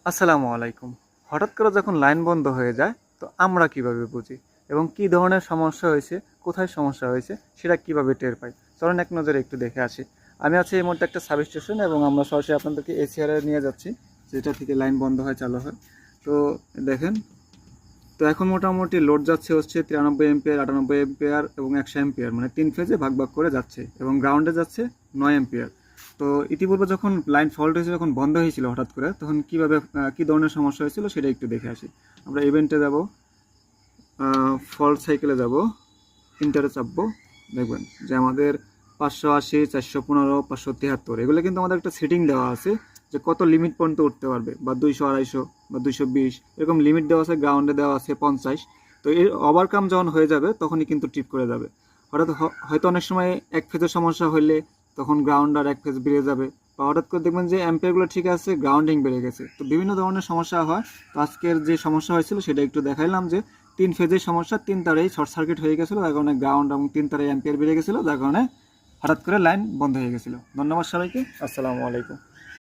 আসসালামু আলাইকুম। হঠাৎ করে যখন লাইন বন্ধ হয়ে যায় তো আমরা কিভাবে বুঝি এবং কি ধরনের সমস্যা হয়েছে, কোথায় সমস্যা হয়েছে সেটা কিভাবে টের পাই? চলুন এক নজরে একটু দেখে আসি। আমি আছি এই মুহূর্তে একটা সাব স্টেশন এবং আমরা সরাসরি আপনাদেরকে এসিআরে নিয়ে যাচ্ছি, যেটা থেকে লাইন বন্ধ হয় চালু হয়। তো দেখেন, তো এখন মোটামুটি লোড যাচ্ছে হচ্ছে 93 এম্পিয়ার, 98 এম্পিয়ার এবং 100 এম্পিয়ার, মানে 3 ফেজে ভাগ ভাগ করে যাচ্ছে এবং গ্রাউন্ডে যাচ্ছে 9 এম্পিয়ার। তো ইতিপূর্বে যখন লাইন ফল্ট হয়েছিল, যখন বন্ধ হয়েছিল হঠাৎ করে, তখন কিভাবে কি ধরনের সমস্যা হয়েছিল সেটা একটু দেখে আসি। আমরা ইভেন্টে যাব, ফল্ট সাইকেলে যাব, ইন্টারে চাপবো। দেখবেন যে আমাদের 580, 415, 573 এগুলো কিন্তু আমাদের একটা সেটিং দেওয়া আছে যে কত লিমিট পর্যন্ত উঠতে পারবে, বা 200, 250 বা 220 এরকম লিমিট দেওয়া আছে। গ্রাউন্ডে দেওয়া আছে 50। তো এর ওভারকাম যখন হয়ে যাবে তখনই কিন্তু ট্রিপ করে যাবে। হঠাৎ হয়তো অনেক সময় এক ফেজের সমস্যা হলে তখন গ্রাউন্ড আর এক ফেজ বেড়ে যাবে, বা হঠাৎ করে দেখবেন যে অ্যাম্পিয়ারগুলো ঠিক আছে, গ্রাউন্ডিং বেড়ে গেছে। তো বিভিন্ন ধরনের সমস্যা হয়। তো আজকের যে সমস্যা হয়েছিল সেটা একটু দেখাইলাম যে 3 ফেজের সমস্যা, 3 তারেই শর্ট সার্কিট হয়ে গেছিলো, যার কারণে গ্রাউন্ড এবং 3 তারে অ্যাম্পিয়ার বেড়ে গেছিলো, যার কারণে হঠাৎ করে লাইন বন্ধ হয়ে গেছিলো। ধন্যবাদ সবাইকে, আসসালামু আলাইকুম।